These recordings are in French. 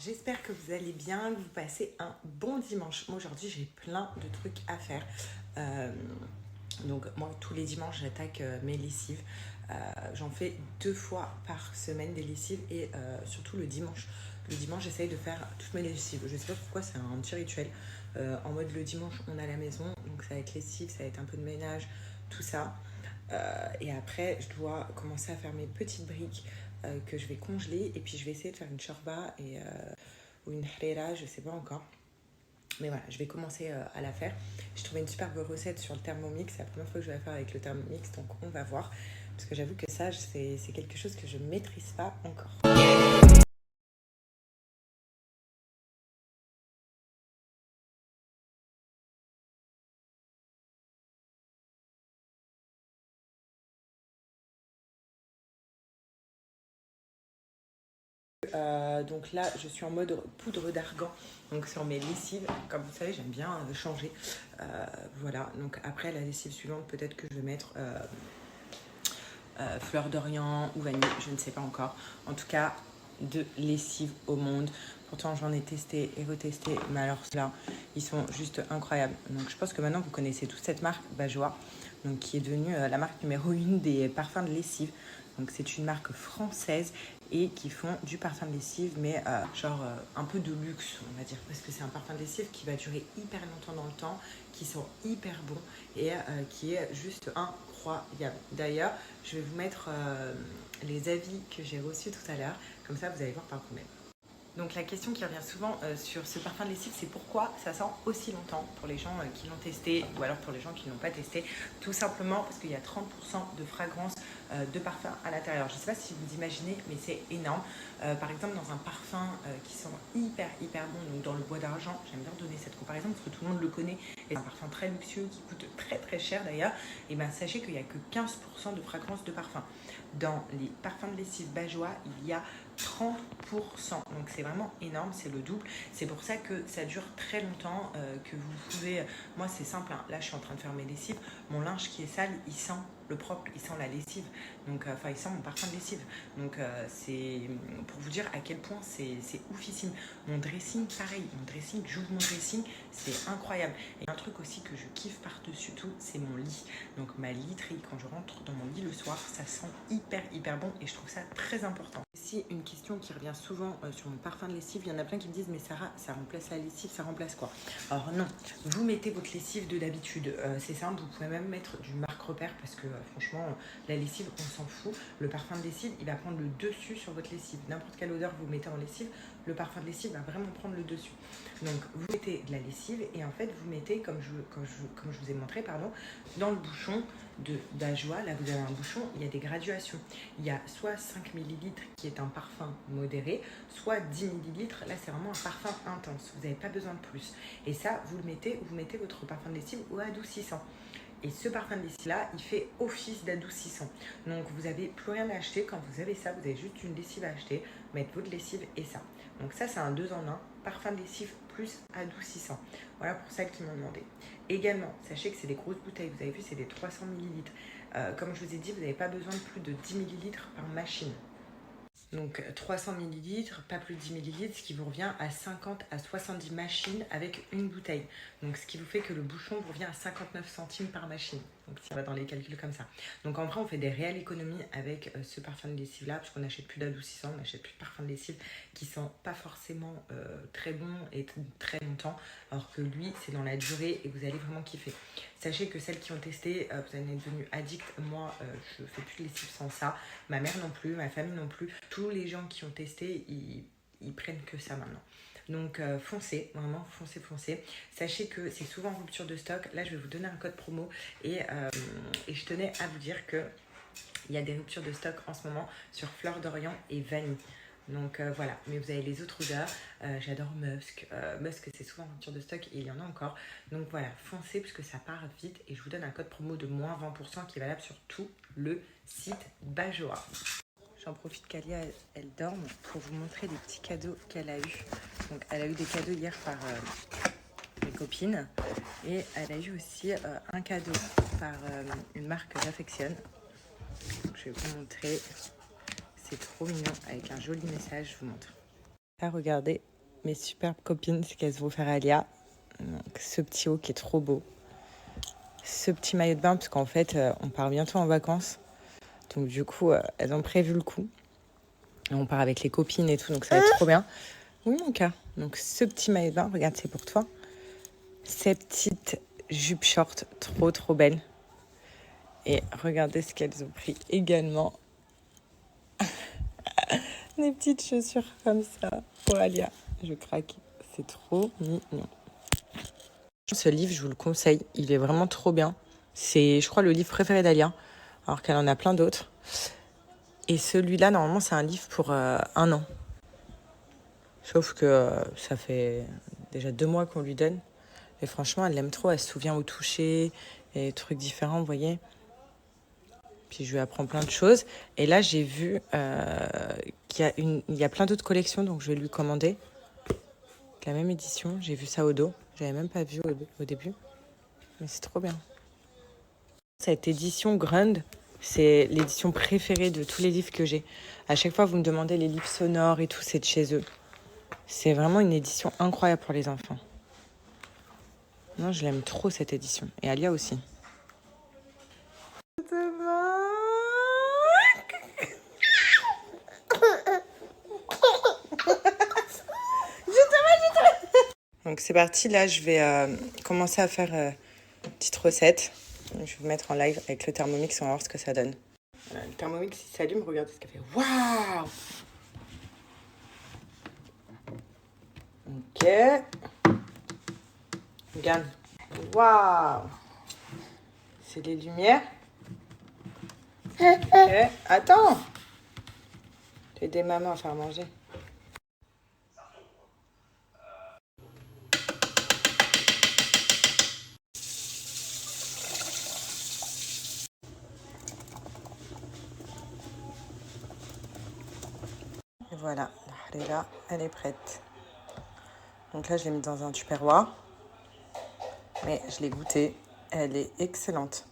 J'espère que vous allez bien, que vous passez un bon dimanche. Moi aujourd'hui j'ai plein de trucs à faire. Euh, donc moi tous les dimanches j'attaque mes lessives. J'en fais 2 fois par semaine des lessives et surtout le dimanche. Le dimanche j'essaye de faire toutes mes lessives. Je sais pas pourquoi, c'est un petit rituel. En mode le dimanche on est à la maison, donc ça va être lessive, ça va être un peu de ménage, tout ça. Et après, je dois commencer à faire mes petites briques que je vais congeler. Et puis, je vais essayer de faire une shorba ou une harira, je sais pas encore. Mais voilà, je vais commencer à la faire. J'ai trouvé une superbe recette sur le Thermomix. C'est la première fois que je vais la faire avec le Thermomix, donc on va voir. Parce que j'avoue que ça, c'est quelque chose que je ne maîtrise pas encore. Donc là, je suis en mode poudre d'argan, donc sur mes lessives. Comme vous savez, j'aime bien changer. Voilà, donc après la lessive suivante, peut-être que je vais mettre fleur d'Orient ou vanille, je ne sais pas encore. En tout cas, de lessive au monde. Pourtant, j'en ai testé et retesté, mais alors ceux-là, ils sont juste incroyables. Donc, je pense que maintenant, vous connaissez toute cette marque Bajoa, donc, qui est devenue la marque numéro 1 des parfums de lessive. Donc, c'est une marque française et qui font du parfum de lessive, mais un peu de luxe, on va dire, parce que c'est un parfum de lessive qui va durer hyper longtemps dans le temps, qui sent hyper bon et qui est juste incroyable. D'ailleurs, je vais vous mettre les avis que j'ai reçus tout à l'heure, comme ça vous allez voir par vous-même. Donc la question qui revient souvent sur ce parfum de lessive, c'est pourquoi ça sent aussi longtemps pour les gens qui l'ont testé ou alors pour les gens qui ne l'ont pas testé. Tout simplement parce qu'il y a 30% de fragrance de parfum à l'intérieur. Je ne sais pas si vous imaginez, mais c'est énorme. Par exemple, dans un parfum qui sent hyper bon, donc dans le bois d'argent, j'aime bien donner cette comparaison parce que tout le monde le connaît, et c'est un parfum très luxueux qui coûte très cher d'ailleurs. Et bien sachez qu'il n'y a que 15% de fragrance de parfum. Dans les parfums de lessive Bajoa, il y a 30%. Donc c'est vraiment énorme, c'est le double. C'est pour ça que ça dure très longtemps, que vous pouvez... Moi c'est simple, hein. Là je suis en train de faire mes lessives. Mon linge qui est sale, il sent le propre, il sent la lessive. Donc, il sent mon parfum de lessive. Donc c'est pour vous dire à quel point c'est oufissime. Mon dressing, pareil. Mon dressing, j'ouvre mon dressing, c'est incroyable. Et un truc aussi que je kiffe par-dessus tout, c'est mon lit. Donc ma literie, quand je rentre dans mon lit le soir, ça sent hyper bon et je trouve ça très important. Si une question qui revient souvent sur mon parfum de lessive, il y en a plein qui me disent mais Sarah, ça remplace la lessive, ça remplace quoi? Alors non, vous mettez votre lessive de d'habitude, c'est simple, vous pouvez même mettre du marque repère parce que franchement la lessive on s'en fout. Le parfum de lessive il va prendre le dessus sur votre lessive. N'importe quelle odeur vous mettez en lessive, le parfum de lessive va vraiment prendre le dessus. Donc vous mettez de la lessive et en fait vous mettez comme je vous ai montré dans le bouchon de Bajoa. Là vous avez un bouchon, il y a des graduations. Il y a soit 5 ml qui est un parfum modéré, soit 10 ml. Là c'est vraiment un parfum intense, vous n'avez pas besoin de plus. Et ça vous mettez votre parfum de lessive au adoucissant. Et ce parfum de lessive là, il fait office d'adoucissant. Donc vous n'avez plus rien à acheter. Quand vous avez ça, vous avez juste une lessive à acheter, mettre votre lessive et ça. Donc ça c'est un 2 en 1, parfum de lessive plus adoucissant. Voilà pour celles qui m'ont demandé. Également, sachez que c'est des grosses bouteilles, vous avez vu c'est des 300 ml. Comme je vous ai dit, vous n'avez pas besoin de plus de 10 ml par machine. Donc 300 ml, pas plus de 10 ml, ce qui vous revient à 50 à 70 machines avec une bouteille. Donc ce qui vous fait que le bouchon vous revient à 59 centimes par machine. Donc si on va dans les calculs comme ça. Donc en vrai on fait des réelles économies avec ce parfum de lessive là, parce qu'on n'achète plus d'adoucissant, on n'achète plus de parfum de lessive qui sent pas forcément très bon et très longtemps, alors que lui c'est dans la durée et vous allez vraiment kiffer. Sachez que celles qui ont testé, vous allez être devenues addictes. Moi je fais plus de lessive sans ça, ma mère non plus, ma famille non plus. Tous les gens qui ont testé, ils prennent que ça maintenant. Donc foncez, vraiment foncez. Sachez que c'est souvent en rupture de stock. Là je vais vous donner un code promo et je tenais à vous dire que il y a des ruptures de stock en ce moment sur fleur d'Orient et vanille. Donc voilà, mais vous avez les autres odeurs. J'adore Musk. Musk c'est souvent en rupture de stock et il y en a encore. Donc voilà, foncez puisque ça part vite et je vous donne un code promo de moins 20% qui est valable sur tout le site Bajoa. J'en profite qu'Alia elle dorme pour vous montrer les petits cadeaux qu'elle a eu. Donc elle a eu des cadeaux hier par mes copines et elle a eu aussi un cadeau par une marque que j'affectionne. Je vais vous montrer, c'est trop mignon avec un joli message, je vous montre. Là regardez, mes superbes copines, c'est qu'elles vont faire Alia. Donc, ce petit haut qui est trop beau. Ce petit maillot de bain, parce qu'en fait, on part bientôt en vacances. Donc du coup, elles ont prévu le coup. Et on part avec les copines et tout, donc ça va être trop bien. Oui, mon cœur. Donc ce petit maillot de bain, regarde, c'est pour toi. Ces petites jupes short, trop trop belles. Et regardez ce qu'elles ont pris également. Des petites chaussures comme ça pour Alia. Je craque. C'est trop mignon. Ce livre, je vous le conseille. Il est vraiment trop bien. C'est, je crois, le livre préféré d'Alia. Alors qu'elle en a plein d'autres. Et celui-là, normalement, c'est un livre pour 1 an. Sauf que ça fait déjà 2 mois qu'on lui donne. Et franchement, elle l'aime trop. Elle se souvient au toucher et des trucs différents, vous voyez. Puis je lui apprends plein de choses. Et là, j'ai vu qu'il y a plein d'autres collections, donc je vais lui commander. La même édition, j'ai vu ça au dos. J'avais même pas vu au début. Mais c'est trop bien. Cette édition Grund, c'est l'édition préférée de tous les livres que j'ai. À chaque fois, vous me demandez les livres sonores et tout, c'est de chez eux. C'est vraiment une édition incroyable pour les enfants. Non, je l'aime trop cette édition. Et Alia aussi. Donc c'est parti, là je vais commencer à faire une petite recette. Je vais vous mettre en live avec le Thermomix, on va voir ce que ça donne. Voilà, le Thermomix il s'allume, regardez ce qu'il fait. Waouh! Ok. Regarde. Waouh! C'est les lumières. Ok. Attends! J'ai des mamans à faire manger. Et voilà, la harira, elle est prête. Donc là, je l'ai mis dans un tupperware. Mais je l'ai goûtée. Elle est excellente.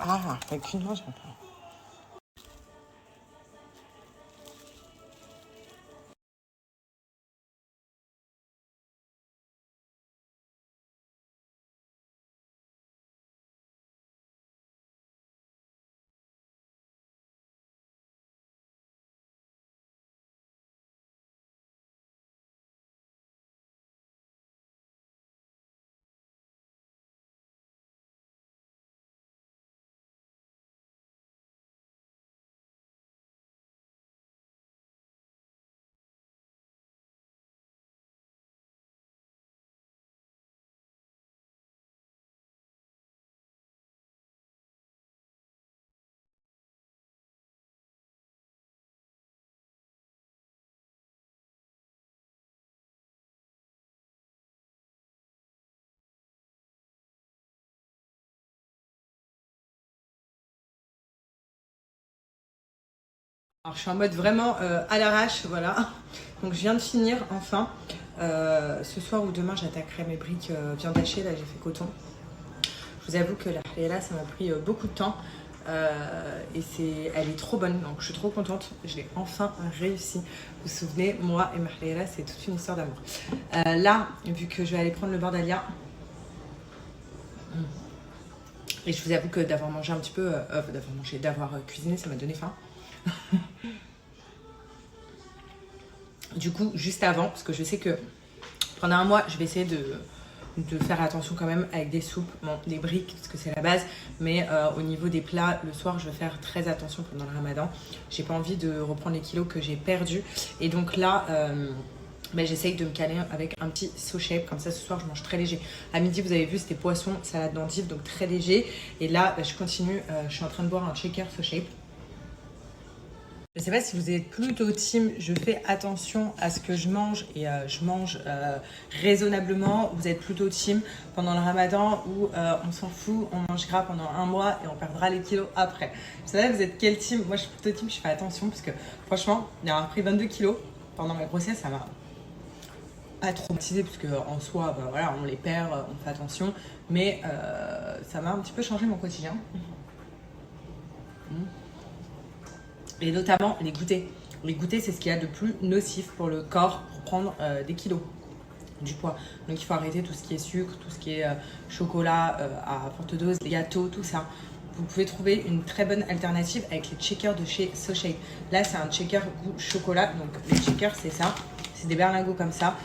Ah, avec une main, j'aime pas. Alors je suis en mode vraiment à l'arrache, voilà. Donc je viens de finir enfin. Ce soir ou demain j'attaquerai mes briques viande hachée, là j'ai fait coton. Je vous avoue que la harira ça m'a pris beaucoup de temps et elle est trop bonne, donc je suis trop contente. Je l'ai enfin réussi. Vous vous souvenez, moi et ma harira c'est toute une histoire d'amour. Là, vu que je vais aller prendre le bord d'Alia, et je vous avoue que d'avoir mangé un petit peu, d'avoir cuisiné, ça m'a donné faim. Du coup, juste avant, parce que je sais que pendant un mois, je vais essayer de faire attention quand même avec des soupes, bon, des briques, parce que c'est la base, mais au niveau des plats, le soir, je vais faire très attention pendant le ramadan. J'ai pas envie de reprendre les kilos que j'ai perdus. Et donc là, j'essaye de me caler avec un petit So Shape, comme ça ce soir je mange très léger. À midi, vous avez vu, c'était poisson, salade d'endive, donc très léger. Et là, je continue, je suis en train de boire un shaker So Shape. Je ne sais pas si vous êtes plutôt team, je fais attention à ce que je mange et je mange raisonnablement. Vous êtes plutôt team pendant le ramadan où on s'en fout, on mange gras pendant un mois et on perdra les kilos après. Je sais pas, vous êtes quel team? Moi je suis plutôt team, je fais attention parce que franchement, d'avoir pris 22 kilos pendant ma grossesse, ça m'a pas traumatisé parce qu'en soi, bah, voilà, on les perd, on fait attention. Mais ça m'a un petit peu changé mon quotidien. Et notamment les goûters. Les goûters, c'est ce qu'il y a de plus nocif pour le corps pour prendre des kilos, du poids. Donc il faut arrêter tout ce qui est sucre, tout ce qui est chocolat à forte dose, les gâteaux, tout ça. Vous pouvez trouver une très bonne alternative avec les shakers de chez So Shape. Là, c'est un shaker goût chocolat. Donc les shakers, c'est ça. C'est des berlingots comme ça,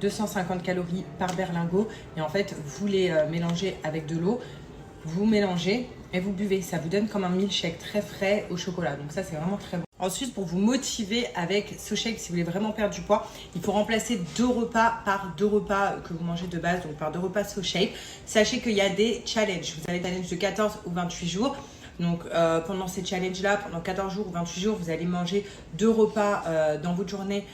250 calories par berlingot. Et en fait, vous les mélangez avec de l'eau, vous mélangez et vous buvez. Ça vous donne comme un milkshake très frais au chocolat. Donc ça, c'est vraiment très bon. Ensuite, pour vous motiver avec So Shape, si vous voulez vraiment perdre du poids, il faut remplacer 2 repas par 2 repas que vous mangez de base, donc par 2 repas So Shape. Sachez qu'il y a des challenges. Vous avez des challenges de 14 ou 28 jours. Donc pendant ces challenges-là, pendant 14 jours ou 28 jours, vous allez manger 2 repas dans votre journée.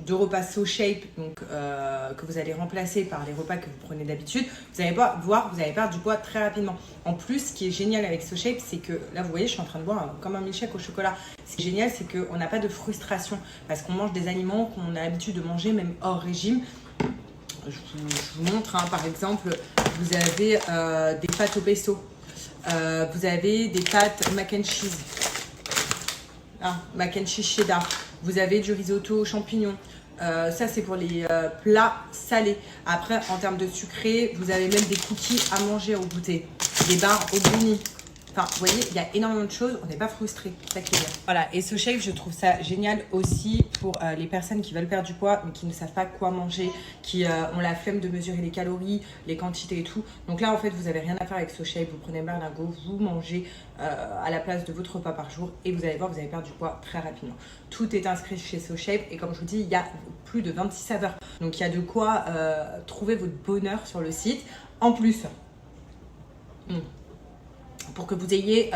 2 repas So Shape, donc, que vous allez remplacer par les repas que vous prenez d'habitude, vous allez voir, vous allez perdre du poids très rapidement. En plus, ce qui est génial avec So Shape, c'est que là, vous voyez, je suis en train de boire comme un milkshake au chocolat. Ce qui est génial, c'est qu'on n'a pas de frustration parce qu'on mange des aliments qu'on a l'habitude de manger, même hors régime. Je vous montre, hein, par exemple, vous avez des pâtes au pesto, vous avez des pâtes mac and cheese, mac and cheese cheddar, vous avez du risotto aux champignons. Ça, c'est pour les plats salés. Après, en termes de sucré, vous avez même des cookies à manger au goûter, des barres au brownie. Enfin, vous voyez, il y a énormément de choses, on n'est pas frustré, c'est ça qui est bien. Voilà, et So Shape, je trouve ça génial aussi pour les personnes qui veulent perdre du poids, mais qui ne savent pas quoi manger, qui ont la flemme de mesurer les calories, les quantités et tout. Donc là, en fait, vous n'avez rien à faire avec So Shape, vous prenez berlingot, vous mangez à la place de votre repas par jour, et vous allez voir, vous allez perdre du poids très rapidement. Tout est inscrit chez So Shape, et comme je vous dis, il y a plus de 26 saveurs. Donc il y a de quoi trouver votre bonheur sur le site. En plus, pour que vous ayez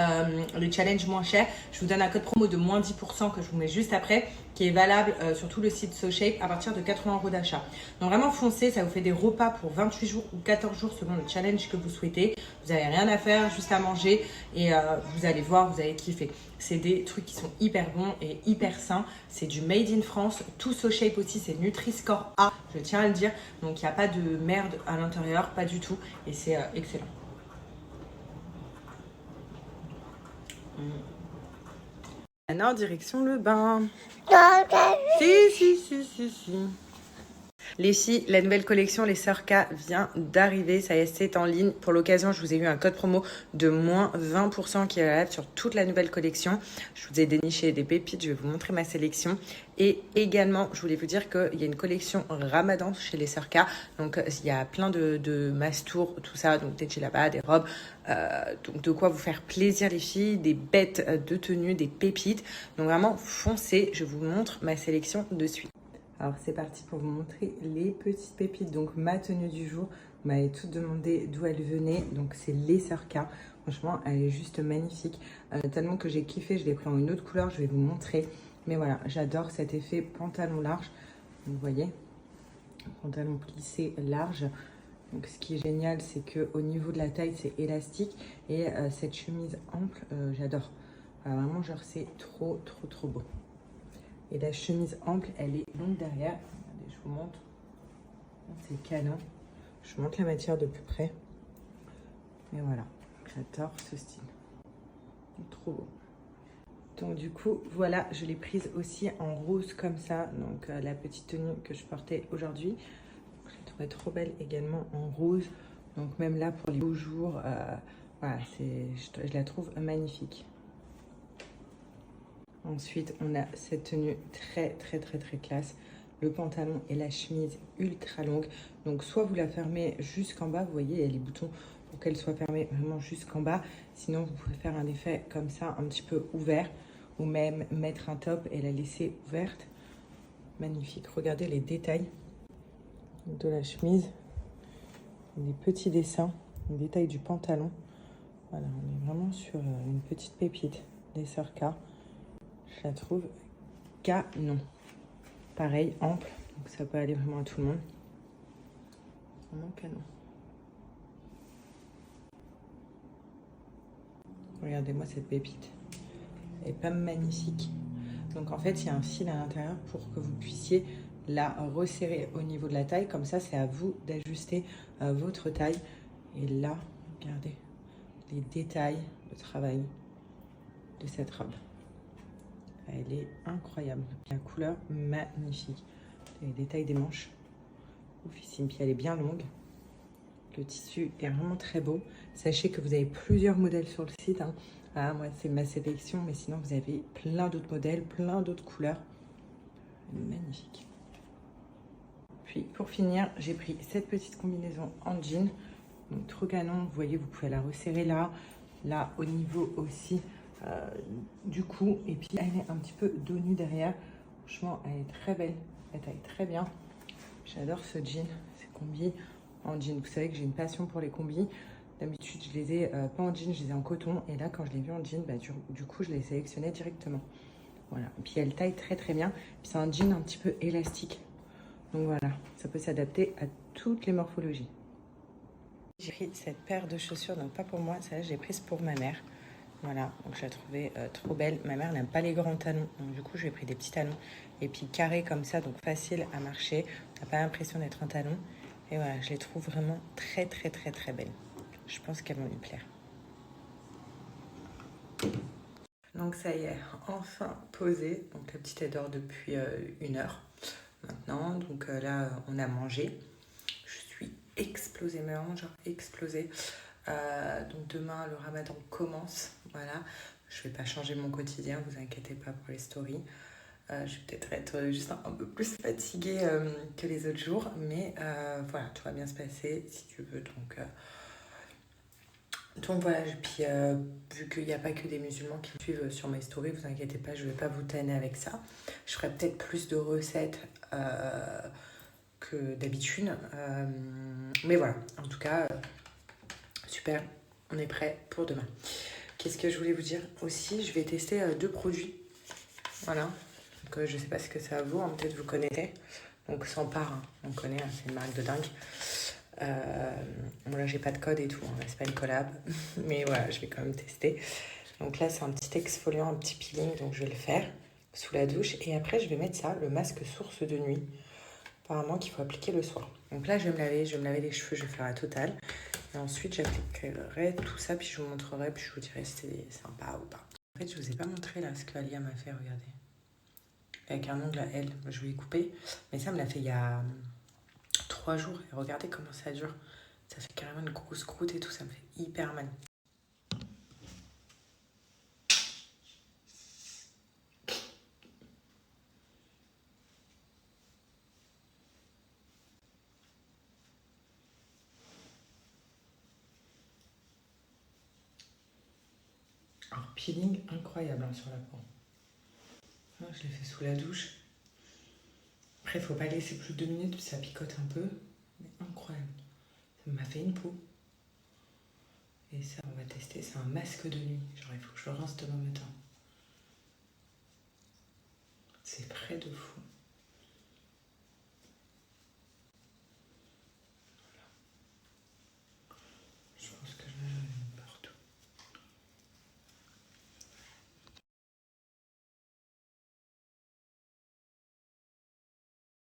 le challenge moins cher, je vous donne un code promo de moins 10% que je vous mets juste après, qui est valable sur tout le site So Shape à partir de 80 € d'achat. Donc vraiment foncez, ça vous fait des repas pour 28 jours ou 14 jours selon le challenge que vous souhaitez. Vous n'avez rien à faire, juste à manger et vous allez voir, vous allez kiffer. C'est des trucs qui sont hyper bons et hyper sains. C'est du made in France. Tout So Shape aussi, c'est Nutri-Score A, je tiens à le dire. Donc il n'y a pas de merde à l'intérieur, pas du tout. Et c'est excellent. Maintenant, direction le bain. Si. Les filles, la nouvelle collection, les Sœurs K vient d'arriver. Ça y est, c'est en ligne. Pour l'occasion, je vous ai eu un code promo de moins 20% qui est valable sur toute la nouvelle collection. Je vous ai déniché des pépites. Je vais vous montrer ma sélection. Et également, je voulais vous dire qu'il y a une collection Ramadan chez les Sœurs K. Donc, il y a plein de mastours, tout ça. Donc, des djellabas, des robes. Donc, de quoi vous faire plaisir, les filles. Des bêtes de tenues, des pépites. Donc, vraiment, foncez. Je vous montre ma sélection de suite. Alors c'est parti pour vous montrer les petites pépites. Donc ma tenue du jour, vous m'avez toutes demandé d'où elle venait. Donc c'est les Sœurs K. Franchement, elle est juste magnifique. Tellement que j'ai kiffé, je l'ai pris en une autre couleur, je vais vous montrer. Mais voilà, j'adore cet effet pantalon large. Vous voyez, pantalon plissé large. Donc ce qui est génial, c'est qu'au niveau de la taille, c'est élastique. Et cette chemise ample, j'adore. Vraiment, genre c'est trop beau. Et la chemise ample, elle est longue derrière. Regardez, je vous montre. C'est canon. Je vous montre la matière de plus près. Et voilà, j'adore ce style. Trop beau. Donc du coup, voilà, je l'ai prise aussi en rose comme ça. Donc la petite tenue que je portais aujourd'hui. Je la trouvais trop belle également en rose. Donc même là, pour les beaux jours, voilà, je la trouve magnifique. Ensuite, on a cette tenue très classe. Le pantalon et la chemise ultra longue. Donc, soit vous la fermez jusqu'en bas, vous voyez, il y a les boutons pour qu'elle soit fermée vraiment jusqu'en bas. Sinon, vous pouvez faire un effet comme ça, un petit peu ouvert. Ou même mettre un top et la laisser ouverte. Magnifique. Regardez les détails de la chemise. Des petits dessins, les détails du pantalon. Voilà, on est vraiment sur une petite pépite des sœurs K. Je la trouve canon. Pareil, ample, donc ça peut aller vraiment à tout le monde. Vraiment canon. Regardez-moi cette pépite. Elle est pas magnifique. Donc en fait, il y a un fil à l'intérieur pour que vous puissiez la resserrer au niveau de la taille. Comme ça, c'est à vous d'ajuster votre taille. Et là, regardez les détails de travail de cette robe. Elle est incroyable. La couleur magnifique. Les détails des manches. Oufissime. Puis elle est bien longue. Le tissu est vraiment très beau. Sachez que vous avez plusieurs modèles sur le site. Hein. Ah, moi, c'est ma sélection. Mais sinon, vous avez plein d'autres modèles, plein d'autres couleurs. Magnifique. Puis, pour finir, j'ai pris cette petite combinaison en jean. Donc, trop canon. Vous voyez, vous pouvez la resserrer là. Là, au niveau aussi du cou. Et puis, elle est un petit peu dos nu derrière. Franchement, elle est très belle. Elle taille très bien. J'adore ce jean, ces combis en jean. Vous savez que j'ai une passion pour les combis. D'habitude, je les ai pas en jean, je les ai en coton. Et là, quand je l'ai vu en jean, bah, du coup, je l'ai sélectionné directement. Voilà. Et puis, elle taille très bien. Puis, c'est un jean un petit peu élastique. Donc, voilà. Ça peut s'adapter à toutes les morphologies. J'ai pris cette paire de chaussures, donc pas pour moi. Celle-là, j'ai prise pour ma mère. Voilà, donc je la trouvais trop belle. Ma mère n'aime pas les grands talons, donc du coup, je lui ai pris des petits talons. Et puis carrés comme ça, donc facile à marcher. On n'a pas l'impression d'être un talon. Et voilà, je les trouve vraiment très belles. Je pense qu'elles vont lui plaire. Donc ça y est, enfin posée. Donc la petite elle dort depuis 1 heure maintenant. Donc là, on a mangé. Je suis explosée, mais vraiment genre explosée. Donc demain, le ramadan commence. Voilà. Je vais pas changer mon quotidien, vous inquiétez pas pour les stories. Je vais peut-être être juste un peu plus fatiguée que les autres jours. Mais voilà, tout va bien se passer si tu veux. Donc voilà, puis vu qu'il n'y a pas que des musulmans qui me suivent sur mes stories, vous inquiétez pas, je ne vais pas vous tanner avec ça. Je ferai peut-être plus de recettes que d'habitude. Mais voilà, en tout cas, super, on est prêt pour demain. Qu'est-ce que je voulais vous dire aussi? Je vais tester 2 produits. Voilà, donc je ne sais pas ce que ça vaut, hein, peut-être vous connaissez. Donc sans part, hein, on connaît, hein, c'est une marque de dingue. Bon là j'ai pas de code et tout, hein, c'est pas une collab, mais voilà, je vais quand même tester. Donc là c'est un petit exfoliant, un petit peeling, donc je vais le faire sous la douche. Et après je vais mettre ça, le masque source de nuit, apparemment qu'il faut appliquer le soir. Donc là je vais me laver les cheveux, je vais faire la totale. Et ensuite j'appliquerai tout ça, puis je vous montrerai, puis je vous dirai si c'est sympa ou pas. En fait je vous ai pas montré là ce que Alia m'a fait, regardez. Avec un ongle à elle, je vais y couper, mais ça me l'a fait il y a 3 jours. Et regardez comment ça dure. Ça fait carrément une grosse croûte et tout, ça me fait hyper mal. Alors, peeling incroyable hein, sur la peau. Ah, je l'ai fait sous la douche. Après, il ne faut pas laisser plus de 2 minutes, ça picote un peu. Mais incroyable. Ça m'a fait une peau. Et ça, on va tester. C'est un masque de nuit. Genre, il faut que je le rince demain matin. C'est près de fou.